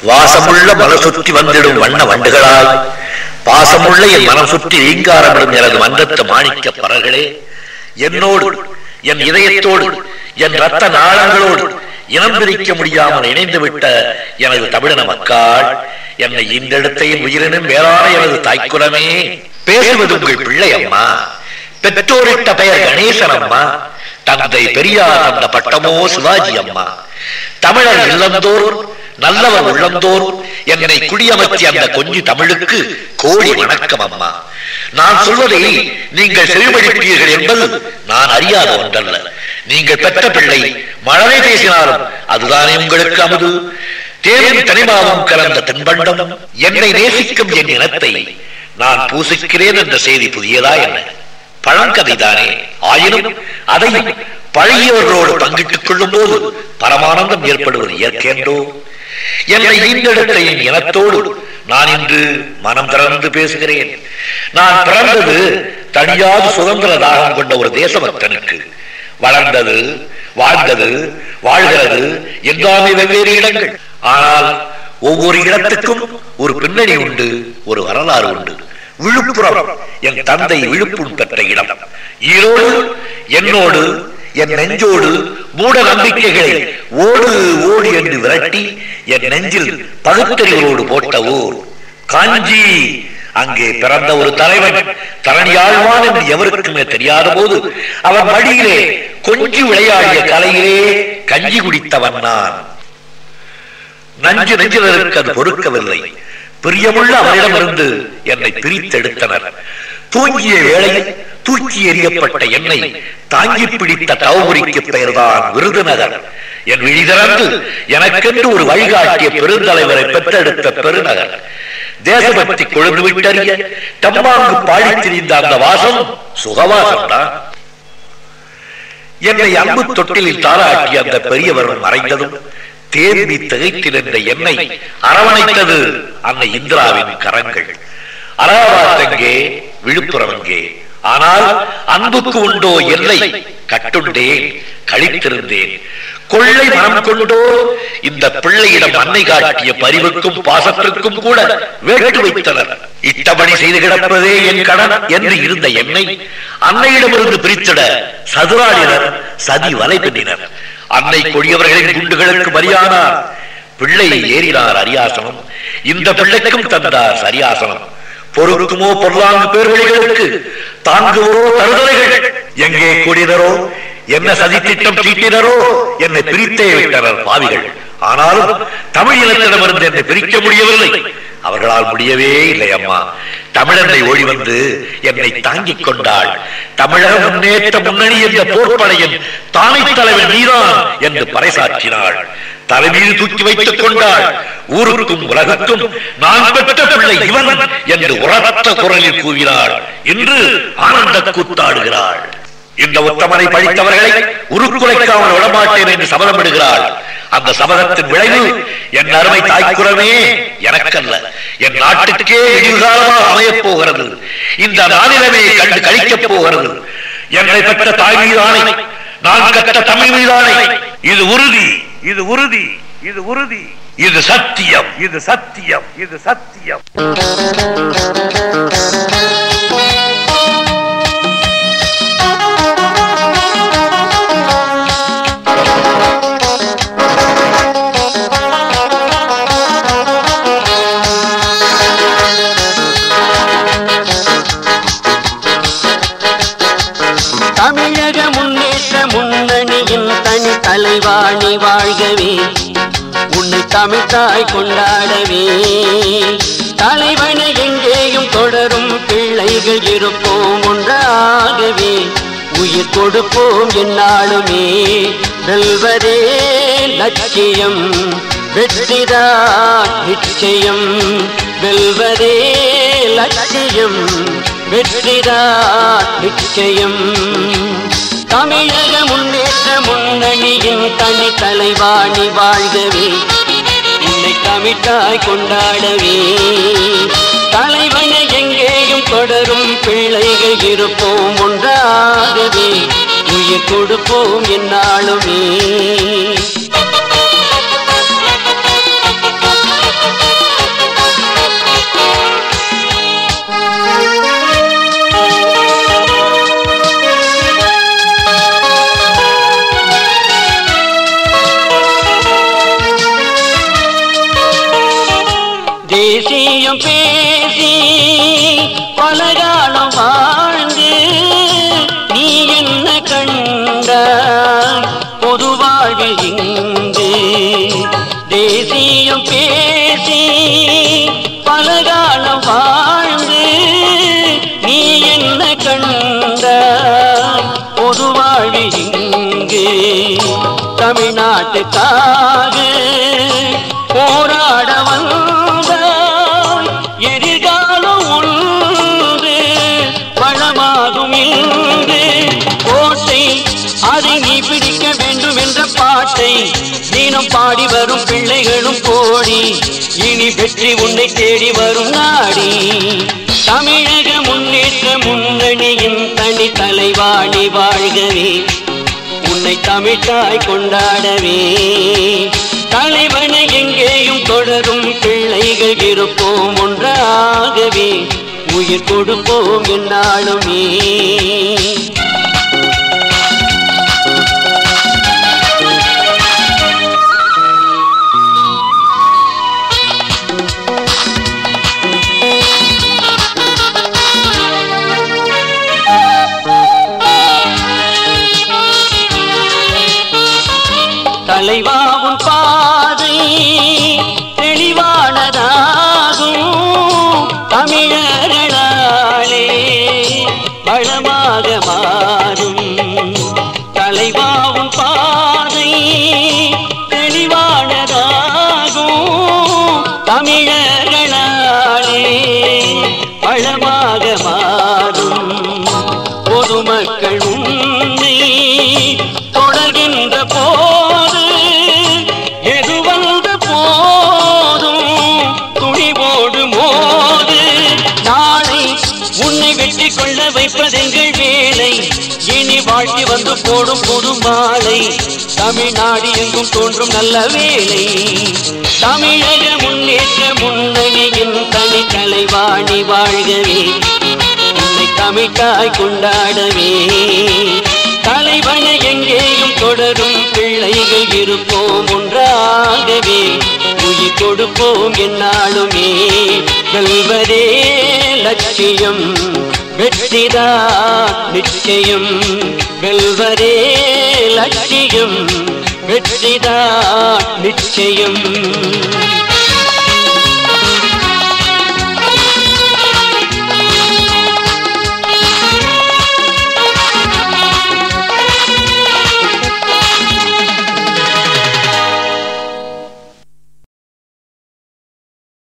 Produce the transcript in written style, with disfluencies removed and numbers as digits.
வாசமுள்ள மலர் சுற்றி வந்திடும் வண்ண வண்டுகளாய் பாசமுள்ள என் மனம் சுற்றி ஈங்காரப்படும் எனது மன்றத்த மாணிக்க பறர்களே, என்னோடு என் இதயத்தோடு என் ரத்த நாளங்களோடு இனம் பிரிக்க முடியாமல் இணைந்துவிட்ட எனது தமிழன மக்கள், என்னை இந்தெடுத்தையும் உயிரினும் வேறான எனது தாய்க்குலமே, பேசுவது உங்கள் பிள்ளை அம்மா, பெற்றோரிட்ட பெயர் கணேசன் அம்மா, தந்தை பெரியார் தந்த பட்டமோ சிவாஜி அம்மா, தமிழர் இல்லந்தோறும் நல்லவர் உள்ளந்தோறும் என்னை குடியமர்த்தி அந்த கொஞ்சி தமிழுக்கு கோடி வணக்கம் அம்மா. நான் சொல்வதை நீங்கள் செவிமடுப்பீர்கள் என்பது நான் அறியாத ஒன்றல்ல. நீங்கள் பெற்ற பிள்ளை மழலை பேசினாலும் அதுதானே உங்களுக்கு அமுது. தேனும் தனிமாவும் கலந்த தென்பண்டம். என்னை நேசிக்கும் என் இனத்தை நான் பூசிக்கிறேன் என்ற செய்தி புதியதா என்ன? பழங்கதைதானே. ஆயினும் அதையும் பழகியவர்களோடு பங்கிட்டுக் கொள்ளும் போது பரமானந்தம் ஏற்படுவது இயற்கையன்றோ? என்னை ஈண்டெடுத்த என் இனத்தோடு நான் இன்று மனம் திறந்து பேசுகிறேன். நான் பிறந்தது தனியாத சுதந்திர தாகம் கொண்ட ஒரு தேசபக்தனுக்கு. வளர்ந்தது, வாழ்ந்தது, வாழ்கிறது எல்லாமே வெவ்வேறு இடங்கள். ஆனால் ஒவ்வொரு இடத்துக்கும் ஒரு பின்னணி உண்டு, ஒரு வரலாறு உண்டு. விழுப்புரம் என் தந்தை விழுப்புண் பெற்ற இடம். ஈரோடு என்னோடு என் நெஞ்சோடு மூட நம்பிக்கைகளை ஓடு ஓடு என்று விரட்டி என் நெஞ்சில் பகுத்தறிவோடு போட்ட ஊர் காஞ்சி. அங்கே பிறந்த ஒரு தலைவன் தரணியாழ்வான் என்று எவருக்குமே தெரியாத போது அவன் மடியிலே கொஞ்சி விளையாடிய கலையிலே கஞ்சி குடித்தவன் நான். நஞ்சு நெஞ்சிலருக்கு அது பொறுக்கவில்லை. பிரியமுள்ள அவரிடமிருந்து என்னை பிரித்தெடுத்தனர். தூங்கிய வேளையில் தூக்கி எறியப்பட்ட என்னை தாங்கி பிடித்த தவபுரிக்கு பெயர்தான் விருதுநகர். என் விழி திறந்து எனக்கென்று ஒரு வழிகாட்டிய பெருந்தலைவரை பெற்றெடுத்த பெருநகர். தேசபக்தி கொழுந்து விட்டறிய டம்மாங்கு பாடி திரிந்த அந்த வாசம் சுகவாசம் தான். என்னை அன்பு தொட்டிலில் தாராட்டிய அந்த பெரியவர் மறைந்ததும் தேம்பி திகைத்து நின்ற என்னை அரவணைத்தது அன்னை இந்திராவின் கரங்கள். அலகாபாத் எங்கே, விழுப்புரம் எங்கே? ஆனால் அன்புக்கு உண்டோ எல்லை? கட்டுண்டேன், கழித்திருந்தேன். கொள்ளை மனம் கொண்டோ இந்த பிள்ளையிடம் அன்னை காட்டிய பரிவுக்கும் பாசத்திற்கும் கூட வேட்டு வைத்தனர். இட்டபடி செய்து கிடப்பதே என் கடன் என்று இருந்த என்னை அன்னையிடமிருந்து பிரித்திட சதுராடினர், சதி வலை பின்னினர். அன்னை கொடியவர்களின் குண்டுகளுக்கு பலியானார். பிள்ளை ஏறினார் அரியாசனம். இந்த பிள்ளைக்கும் தந்தார் சரியாசனம். பொருளுக்குமோ பொருளாங்கு பேர்வழிகளுக்கு தாங்குவோ தருதலைகள். எங்கே கூடினரோ, என்ன சதி திட்டம் தீட்டினரோ என்னை பிரித்தே விட்டனர் பாவிகள். ஆனாலும் தமிழ் இனத்திடமிருந்து என்னை பிரிக்க முடியவில்லை. அவர்களால் முடியவே இல்லை அம்மா. தமிழனை ஓடி வந்து என்னை தாங்கிக் கொண்டாள். தமிழக முன்னேற்ற முன்னணி என்ற போர்ப்படையின் தானை தலைவர் நீதான் என்று பறைசாற்றினாள். தலைமீது தூக்கி வைத்துக் கொண்டாள். ஊருக்கும் உலகுக்கும் நான் பெற்ற பிள்ளை இவன் என்று உரத்த குரலில் கூவினாள். இன்று ஆனந்த கூத்தாடுகிறாள். இந்த உத்தமனை படித்தவர்களை உருக்குலைக்காமல் விடமாட்டேன் என்று சபதமிடுகிறாள். அந்த சபதத்தின் விளைவு என் அருமை தாய்க்குறமே எனக்கல்ல, என் நாட்டுக்கே விடிவுகாலமாக அமையப் போகிறது. இந்த நாளிலமே கண்டு கழிக்கப் போகிறது. என்னை பெற்ற தாய் மீதானை, நான் கற்ற தமிழ் மீதானை. இது உறுதி, இது உறுதி, இது உறுதி, இது சத்தியம், இது சத்தியம், இது சத்தியம். தமிழக முன்னேற்ற முன்னணியின் தனி தலைவாணி வாழ்கவே, உன்னை தமிழ்த்தாய் கொண்டாடவே. தலைவனை எங்கேயும் தொடரும் பிள்ளைகள் இருப்போம் ஒன்றாகவே. உயிர் கொடுப்போம் என்னாலுமே, வெல்வதே லட்சியம், வெற்றிதான் நிச்சயம். வெல்வதே லட்சியம், வெற்றிதான் நிச்சயம். தமிழக முன்னேற்ற முன்னணியின் தனி தலைவாணி வாழ்கவே, உன்னை தமிழ்த்தாய் கொண்டாடவே. தலைவனை எங்கேயும் தொடரும் பிள்ளைகள் இருப்போம் ஒன்றாகவே. உயிர் கொடுப்போம் என்னாலுமே. தேசியம் பேசி பலகாலம் வாழ்ந்து நீ என்ன கண்டாய் பொது வாழ்வில் இங்கு தேசியம் பேசி பலகாலம் வாழ்ந்து நீ என்ன கண்டாய் பொது வாழ்வில் இங்கு தமிழ்நாட்டுக்காக போராட வந்தாய் எதிர்காலம் ஒன்று வளமாகும் இன்று கோட்டை அதை நீ பிடிக்க வேண்டும் என்ற பாட்டை தினம் பாடி வரும் பிள்ளைகளும் கோடி இனி வெற்றி உன்னை தேடி வரும் நாடி தமிழக முன்னேற்ற முன்னணியின் தனி தலைவாணி வாழ்கவே உன்னை தமிழ்த்தாய் கொண்டாடவே தலைவனை எங்கேயும் தொடரும் பிள்ளைகள் இருப்போம் ஒன்றாகவே உயிர் கொடுப்போம் என்னாலுமே தலைவாவும் பாதை தெளிவானதாகும் தமிழர்களாலே வளமாக மாறும் தலைவாவும் பாதை தெளிவானதாகும் தமிழர்களாலே வளமாக மாறும் பொதுமக்கள் உன்னை தொடர்கின்ற போது எது வந்த போதும் துணிவோடு மோது நாளை உன்னை வெற்றி கொள்ள வைப்பதெங்கள் வேலை இனி வாழ்க்கை வந்து போடும் பொது மாலை தமிழ்நாடு எங்கும் தோன்றும் நல்ல வேலை தமிழக முன்னேற்ற முன்னணியின் தனி தலைவாணி வாழ்கவே உன்னை தமிழ்த்தாய் கொண்டாடவே தலைவனை எங்கேயும் தொடரும் பிள்ளைகள் இருப்போம் ஒன்றாகவே உயிர் கொடுப்போம் என்னாலுமே வெல்வதே லட்சியம் வெற்றிதான் நிச்சயம் வெல்வதே லட்சியம் வெற்றிதான் நிச்சயம்